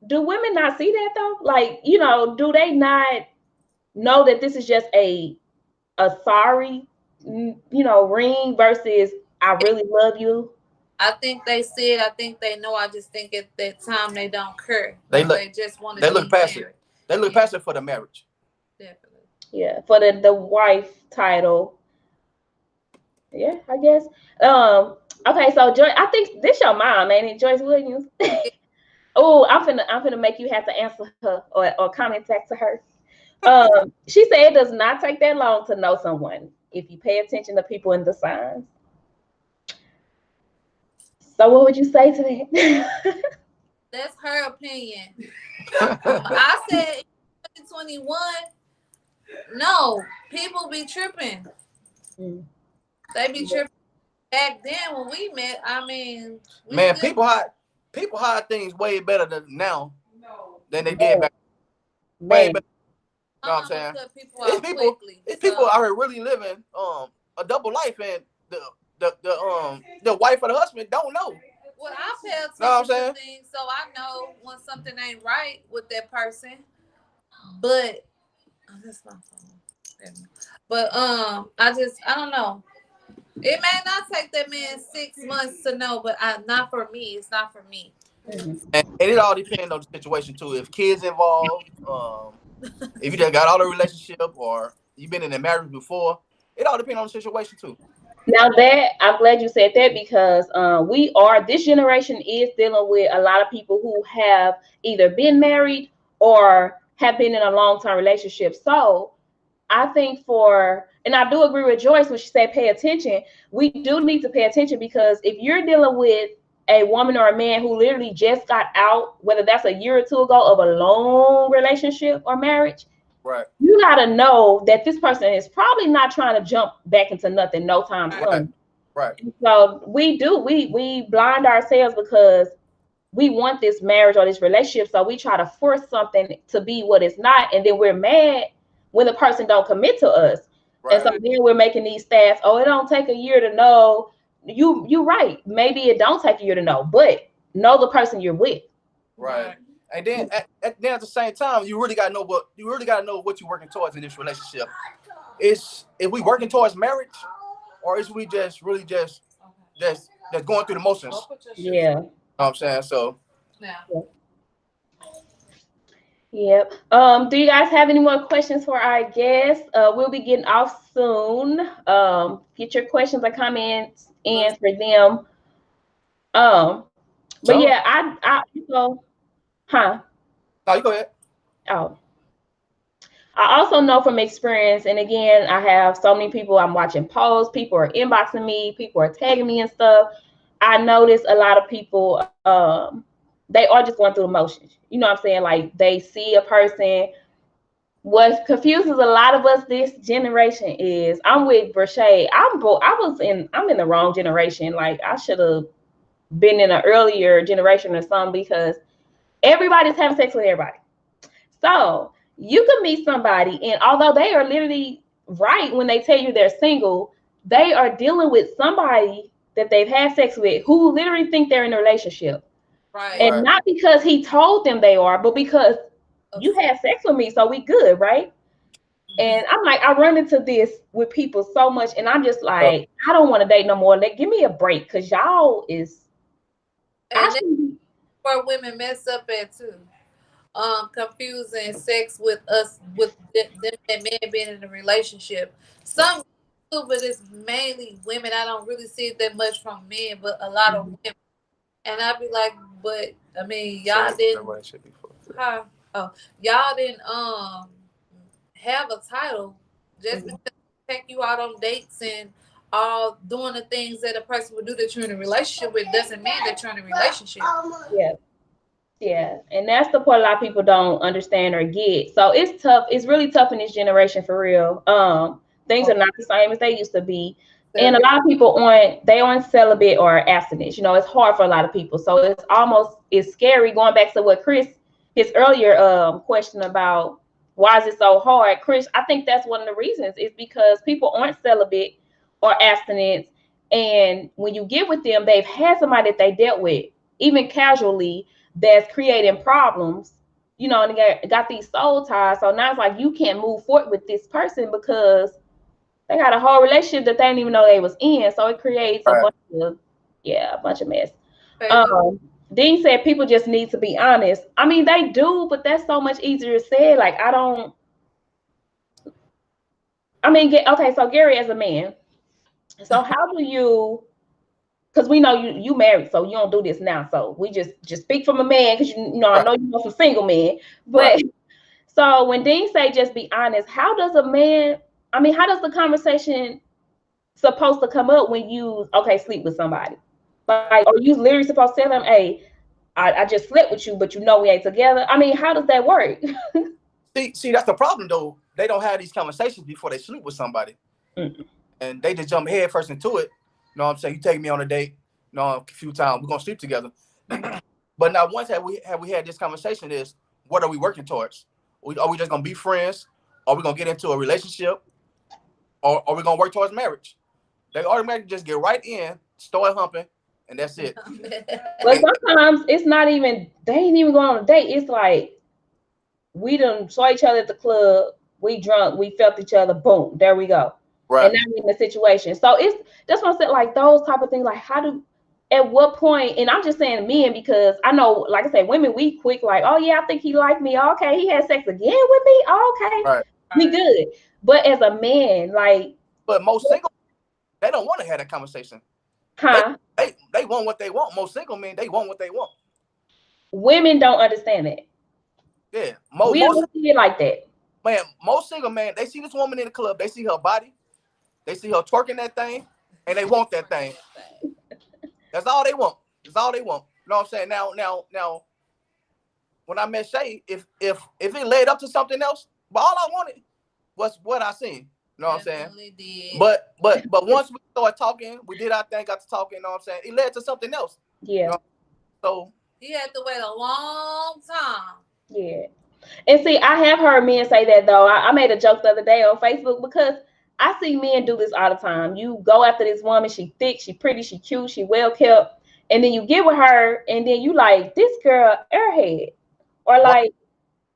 do women not see that though? Like, do they not know that this is just a sorry, ring versus I really love you? I think they see it. I think they know. I just think at that time they don't care. They just want to. They look past it. They look past it for the marriage. Definitely. Yeah, for the wife title. Yeah, I guess. Okay, so Joy, I think this your mom, ain't it, Joyce Williams? Oh, I'm finna make you have to answer her or comment back to her. She said it does not take that long to know someone if you pay attention to people in the signs. So what would you say to that? That's her opinion. I said 2021. No, people be tripping. They be tripping. Back then when we met, I mean, man, people hide things way better than now than they did back. Way better. You know what I'm saying? It's people out here really living a double life, and the wife or the husband don't know. Well, I pay attention to things, so I know when something ain't right with that person. But that's my phone. But I don't know. It may not take that man 6 months to know, but not for me. It's not for me. And it all depends on the situation too. If kids involved, if you just got out of a relationship or you've been in a marriage before, it all depends on the situation too. Now I'm glad you said that, because this generation is dealing with a lot of people who have either been married or have been in a long-term relationship. So I think and I do agree with Joyce when she said pay attention. We do need to pay attention, because if you're dealing with a woman or a man who literally just got out, whether that's a year or two ago, of a long relationship or marriage, right, you gotta know that this person is probably not trying to jump back into nothing no time soon. Right. So we blind ourselves because we want this marriage or this relationship, so we try to force something to be what it's not, and then we're mad when the person don't commit to us. Right. And so then we're making these stats, oh, it don't take a year to know. You right. Maybe it don't take a year to know, but know the person you're with. Right. And then at the same time, you really gotta know what you're working towards in this relationship. Is if we working towards marriage, or is we just really just going through the motions? Yeah. You know what I'm saying? So Yep. Do you guys have any more questions for our guests? We'll be getting off soon. Get your questions or comments in for them. But yeah, I so, huh? No, you go ahead. Oh. I also know from experience, and again, I have so many people I'm watching posts, people are inboxing me, people are tagging me and stuff. I notice a lot of people, they are just going through the motions. You know what I'm saying? Like they see a person. What confuses a lot of us this generation is I'm with Brashay. I'm in the wrong generation. Like I should have been in an earlier generation or something, because everybody's having sex with everybody. So you can meet somebody, and although they are literally right when they tell you they're single, they are dealing with somebody that they've had sex with who literally think they're in a relationship. Right. And not because he told them they are, but because you had sex with me, so we good, right? And I'm like, I run into this with people so much, and I'm just like, I don't want to date no more. Like, give me a break, because y'all is. And that's where women mess up at too. Confusing sex with us, with them and men being in a relationship. Some do, but it's mainly women. I don't really see it that much from men, but a lot of women. And I'd be like, but I mean, y'all didn't. Huh? Oh, y'all didn't have a title just because they take you out on dates and all doing the things that a person would do that you're in a relationship with doesn't mean that you're in a relationship. Yeah, and that's the part a lot of people don't understand or get. So it's tough. It's really tough in this generation for real. Things are not the same as they used to be. And a lot of people on celibate or abstinence. You know, it's hard for a lot of people. So it's scary. Going back to what his earlier question about why is it so hard, Chris, I think that's one of the reasons. Is because people aren't celibate or abstinence, and when you get with them, they've had somebody that they dealt with, even casually, that's creating problems, you know, and they got these soul ties. So now it's like you can't move forward with this person because they got a whole relationship that they didn't even know they was in. So it creates a bunch of mess. Dean said people just need to be honest. I mean, they do, but that's so much easier said. Like, so Gary, as a man, so how do you, because we know you married, so you don't do this now. So we just speak from a man, because you know I know you know some single men. But so when Dean say just be honest, how does the conversation supposed to come up when you sleep with somebody? Like, are you literally supposed to tell them, hey, I just slept with you, but you know we ain't together? I mean, how does that work? see, that's the problem though. They don't have these conversations before they sleep with somebody. And they just jump head first into it. You know what I'm saying? You take me on a date, a few times, we're gonna sleep together. But now once have we had this conversation is, what are we working towards? Are we just gonna be friends? Are we gonna get into a relationship? Or are we gonna work towards marriage? They automatically just get right in, start humping, and that's it. But sometimes it's not even, they ain't even going on a date. It's like, we done saw each other at the club, we drunk, we felt each other, boom, there we go. Right. And now we're in the situation. So that's what I said, like those type of things, like at what point, and I'm just saying men, because I know, like I said, women, we quick, like, oh yeah, I think he liked me. Okay, he had sex again with me. Okay, we good. But as a man, like, but most single, they don't want to have that conversation. They want what they want. Most single men, they want what they want. Women don't understand that. Yeah, we don't see it like that. Man, most single men, they see this woman in the club, they see her body, they see her twerking that thing, and they want that thing. That's all they want. That's all they want. You know what I'm saying? Now, when I met Shay, if it led up to something else, but all I wanted was what I seen. You know what I'm saying? Did. But once we started talking, we did our thing, got to talking. You know what I'm saying? It led to something else. Yeah. You know? So He had to wait a long time. Yeah. And see, I have heard men say that though. I made a joke the other day on Facebook because I see men do this all the time. You go after this woman, she thick, she pretty, she cute, she well kept, and then you get with her, and then you like this girl airhead, or like,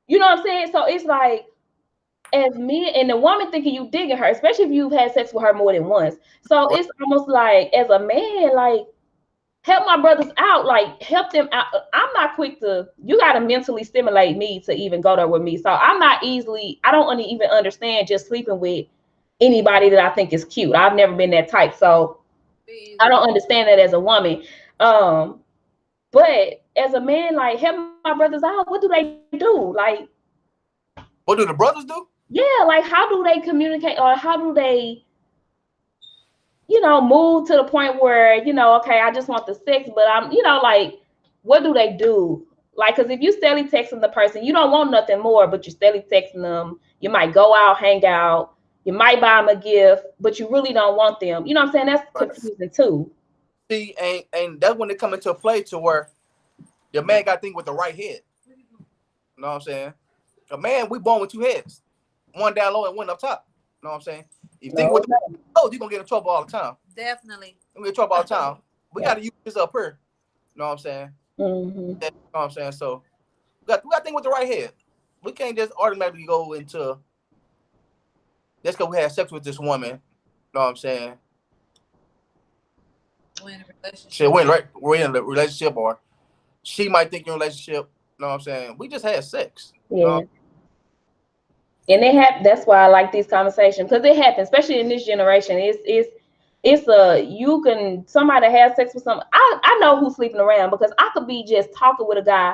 you know what I'm saying? So it's like, as men and the woman thinking you digging her, especially if you've had sex with her more than once. So it's almost like, as a man, like, help my brothers out, like help them out. I'm not quick to, you got to mentally stimulate me to even go there with me. So I'm not easily, I don't even understand just sleeping with anybody that I think is cute. I've never been that type. So I don't understand that as a woman. But as a man, like, help my brothers out. What do they do? Like, what do the brothers do? Yeah, like, how do they communicate, or how do they, move to the point where, okay, I just want the sex, but I'm, like, what do they do? Like, because if you steadily texting the person, you don't want nothing more, but you're steadily texting them. You might go out, hang out. You might buy them a gift, but you really don't want them. You know what I'm saying? That's confusing too. See, and that's when it come into play to where your man got to think with the right head. You know what I'm saying? A man, we born with two heads. One down low and one up top. You know what I'm saying? If you think with the you're going to get in trouble all the time. Definitely. You're going to get in trouble all the time. We got to use this up here. You know what I'm saying? Mm-hmm. You know what I'm saying? So we got to think with the right head. We can't just automatically go into, just because we had sex with this woman. You know what I'm saying? We're in a relationship. We're in a relationship, or she might think you're in a relationship. You know what I'm saying? We just had sex. Yeah. You know? And that's why I like these conversations, because it happens, especially in this generation. Somebody has sex with someone. I know who's sleeping around, because I could be just talking with a guy.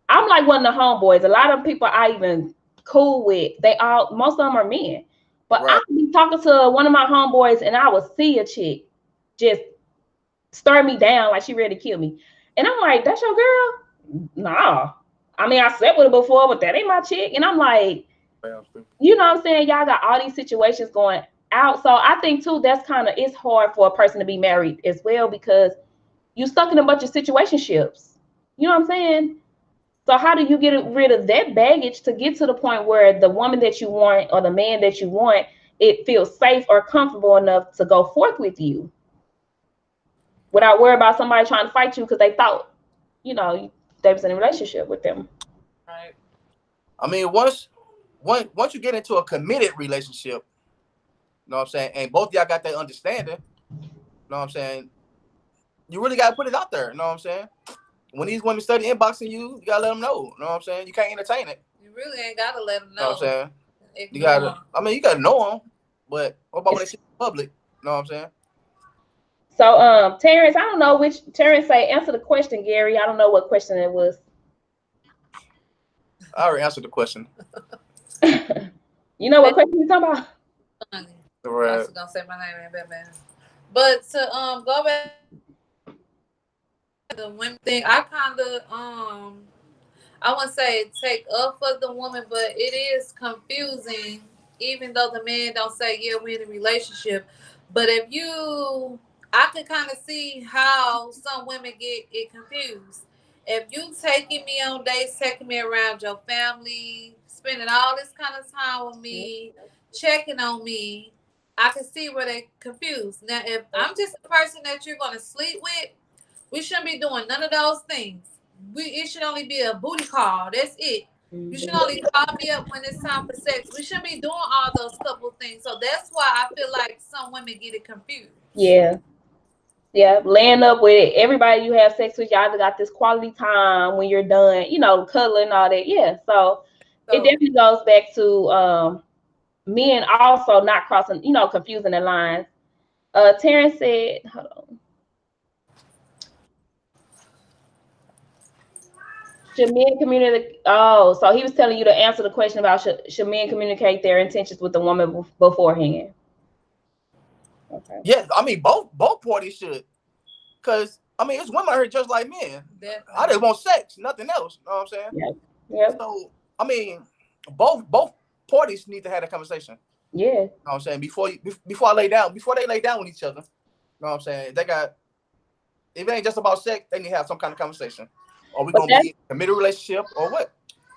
I'm like one of the homeboys. A lot of people I even cool with, most of them are men. But I could be talking to one of my homeboys, and I would see a chick just stir me down like she ready to kill me. And I'm like, that's your girl? Nah. I mean, I slept with her before, but that ain't my chick. And I'm like, you know what I'm saying? Y'all got all these situations going out. So I think too, it's hard for a person to be married as well, because you stuck in a bunch of situationships. You know what I'm saying? So how do you get rid of that baggage to get to the point where the woman that you want, or the man that you want, it feels safe or comfortable enough to go forth with you without worry about somebody trying to fight you because they thought, they was in a relationship with them. Right. I mean, once you get into a committed relationship, you know what I'm saying, and both of y'all got that understanding, you know what I'm saying, you really got to put it out there, you know what I'm saying? When these women study inboxing you got to let them know, you know what I'm saying? You can't entertain it. You really ain't got to let them know. You know what I'm saying? You got to know them, but what about when they see public, you know what I'm saying? So, Terrence, I don't know which, Terrence say, answer the question, Gary. I don't know what question it was. I already answered the question. You know what question you talking about? Right. I was gonna say my name ain't Batman. But to go back to the women thing, I kinda I wouldn't say take up for the woman, but it is confusing, even though the man don't say, yeah, we're in a relationship. But I can kind of see how some women get it confused. If you taking me on dates, taking me around your family, spending all this kind of time with me, checking on me, I can see where they're confused. Now, if I'm just the person that you're going to sleep with, we shouldn't be doing none of those things. It should only be a booty call. That's it. You should only call me up when it's time for sex. We shouldn't be doing all those couple things. So that's why I feel like some women get it confused. Yeah. Yeah, laying up with everybody you have sex with, y'all got this quality time when you're done, cuddling, all that. Yeah, so it definitely goes back to men also not crossing, confusing the lines. Terrence said, hold on. Should men communicate? Oh, so he was telling you to answer the question about should men communicate their intentions with the woman beforehand? Okay. Yeah, I mean both parties should, because I mean it's women out here just like men. Definitely. I just want sex, nothing else. You know what I'm saying? Yeah. So I mean, both parties need to have that conversation. Yeah. You know what I'm saying? Before they lay down with each other. You know what I'm saying? If it ain't just about sex, they need to have some kind of conversation. Are we But gonna be in a committed relationship or what?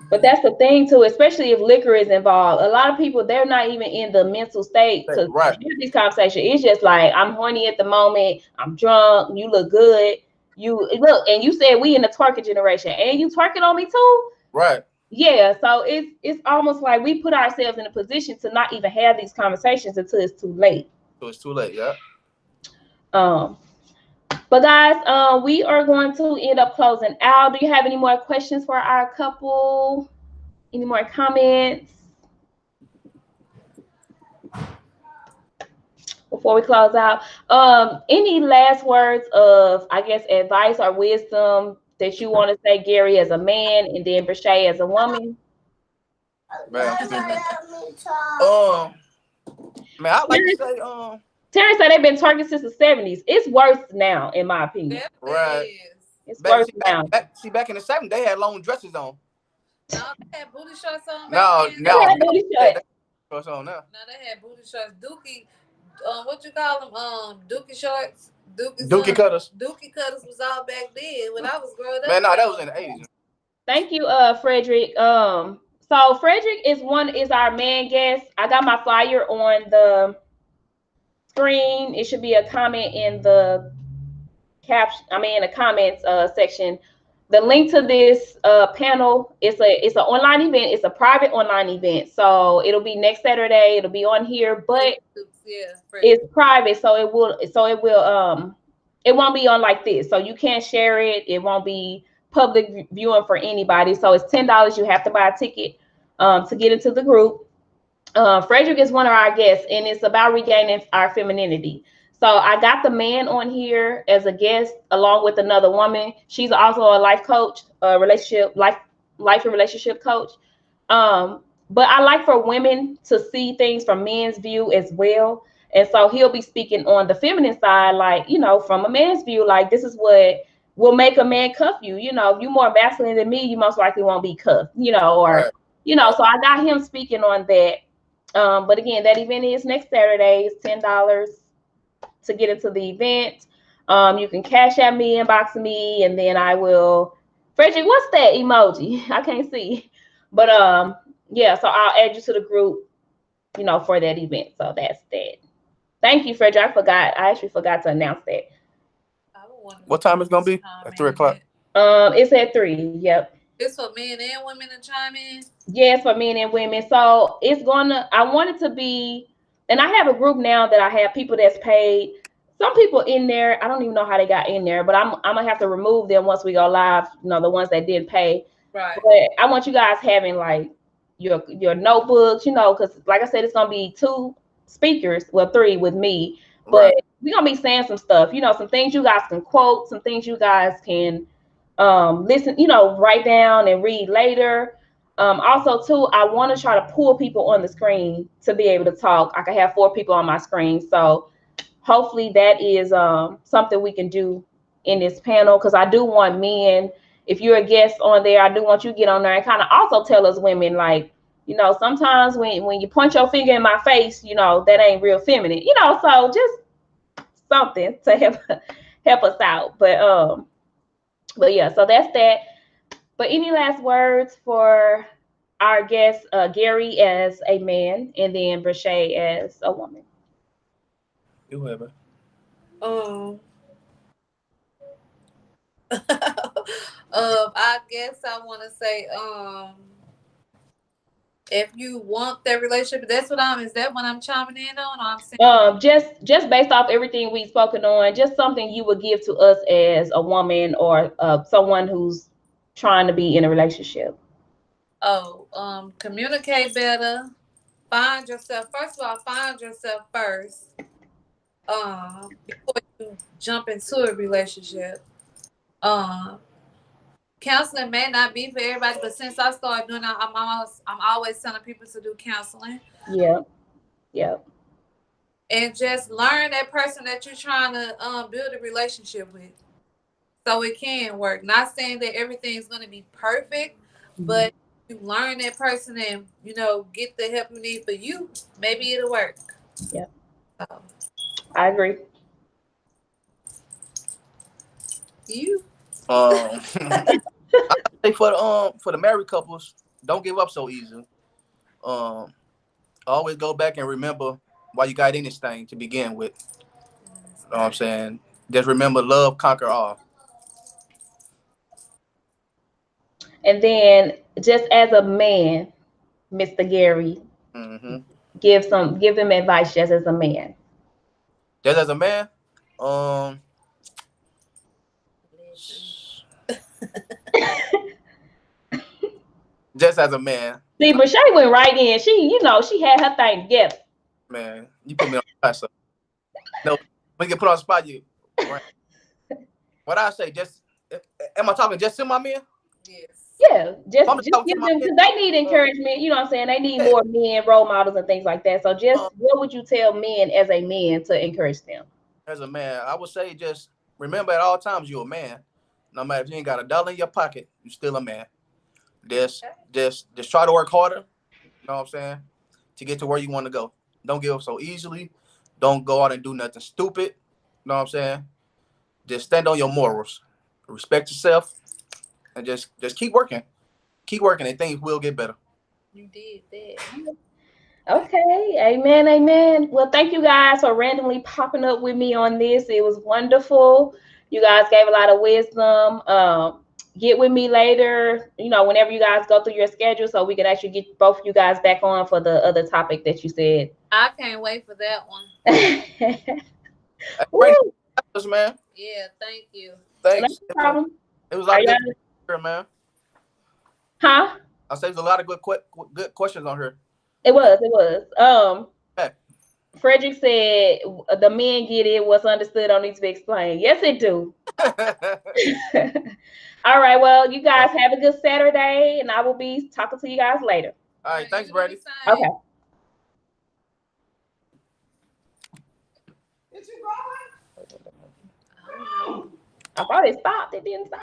But that's the thing too, especially if liquor is involved. A lot of people, they're not even in the mental state to Right. have these conversations. It's just like, I'm horny at the moment. I'm drunk. You look good. You look, and you said we in the twerking generation, and you twerking on me too. Right. Yeah, so it's almost like we put ourselves in a position to not even have these conversations until it's too late. So it's too late. Yeah. Um, but guys, we are going to end up closing out. Do you have any more questions for our couple? Any more comments before we close out? Any last words of, I guess, advice or wisdom that you want to say, Gary, as a man, and then Brashay as a woman? Man, man, I like to say, Terry said they've been targeted since the 70s. It's worse now, in my opinion. right. It's worse now. Back in the 70s, they had long dresses on. No, they had booty shorts on. No, They had booty shorts. Shorts on now. No, they had booty shorts. Dookie, what you call them? Dookie shorts. Dookie cutters. Dookie cutters was all back then when I was growing up. Man, no, that was in the 80s. Thank you, Frederick. So Frederick is our man guest. I got my flyer on the screen. It should be a comment in the caption. I mean, in the comments section. The link to this panel is it's an online event. It's a private online event, so it'll be next Saturday. It'll be on here, but it's private, so it will it won't be on like this. So you can't share it. It won't be public viewing for anybody. So it's $10. You have to buy a ticket to get into the group. Frederick is one of our guests, and it's about regaining our femininity. So I got the man on here as a guest along with another woman. She's also a life coach, life and relationship coach. But I like for women to see things from men's view as well. And so he'll be speaking on the feminine side, like, from a man's view, like, this is what will make a man cuff you. If you're more masculine than me, you most likely won't be cuffed, Right. So I got him speaking on that. But again, that event is next Saturday. It's $10 to get into the event. You can cash at me, inbox me, and then I will. Frederick, what's that emoji? I can't see. But yeah, so I'll add you to the group, for that event. So that's that. Thank you, Frederick. I actually forgot to announce that. What time is it gonna be? At 3:00. It's at 3. Yep. It's for men and women to chime in. Yes, for men and women. So I want it to be, and I have a group now that I have people that's paid. Some people in there, I don't even know how they got in there, but I'm gonna have to remove them once we go live. The ones that didn't pay. Right. But I want you guys having like your notebooks, because like I said, it's gonna be 2 speakers, well 3 with me, but Right. we're gonna be saying some stuff, some things you guys can quote, some things you guys can listen, write down and read later. Also too, I want to try to pull people on the screen to be able to talk. I can have 4 people on my screen, so hopefully that is something we can do in this panel, because I do want men, if you're a guest on there, I do want you to get on there and kind of also tell us women, like, sometimes when you point your finger in my face, that ain't real feminine, so just something to help us out. But yeah, so that's that. But any last words for our guest, Gary as a man, and then Brashay as a woman? Whoever. I guess I want to say, if you want that relationship, is that what I'm chiming in on? Or I'm saying, just based off everything we've spoken on, just something you would give to us as a woman or someone who's trying to be in a relationship. Communicate better. Find yourself. First of all, find yourself first. Before you jump into a relationship. Counseling may not be for everybody, but since I started doing that, I'm always telling people to do counseling. Yeah. And just learn that person that you're trying to build a relationship with, so it can work. Not saying that everything's going to be perfect, but you learn that person and get the help you need for you. Maybe it'll work. Yeah. So. I agree. You. I say for the married couples, don't give up so easy. Um, always go back and remember why you got in this thing to begin with. You know what I'm saying? Just remember, love conquer all. And then just as a man, Mr. Gary, Hmm. give him advice just as a man. Just as a man, um, just as a man, See, but Shay went right in. She had her thing together. man, you put me on the spot. So. No, when you get put on the spot, you. Right. What I say, just am I talking just to my men? Yes. Yeah, If I'm just talking to give my them men, because they need encouragement. You know what I'm saying? They need more men role models and things like that. So, just uh, what would you tell men as a man to encourage them? as a man, I would say just remember at all times you're a man. No matter if you ain't got $1 in your pocket, you're still a man. Just try to work harder. You know what I'm saying? To get to where you want to go. Don't give up so easily. Don't go out and do nothing stupid. You know what I'm saying? Just stand on your morals. Respect yourself and just keep working. Keep working and things will get better. You did that. Okay, amen, amen. Well, thank you guys for randomly popping up with me on this. It was wonderful. You guys gave a lot of wisdom. Get with me later, whenever you guys go through your schedule, so we can actually get both of you guys back on for the other topic that you said. I can't wait for that one. Hey, Woo, Brandy, man. Yeah, thank you. no Thanks. problem. It was a Are lot of y'all, good here, man. huh? I say there's a lot of good questions on here. It And was, it was. back. Frederick said the men get it. What's understood don't need to be explained. Yes, it do. All right. Well, you guys have a good Saturday, and I will be talking to you guys later. All right, thanks, Brandy. Okay. I thought it stopped. It didn't stop.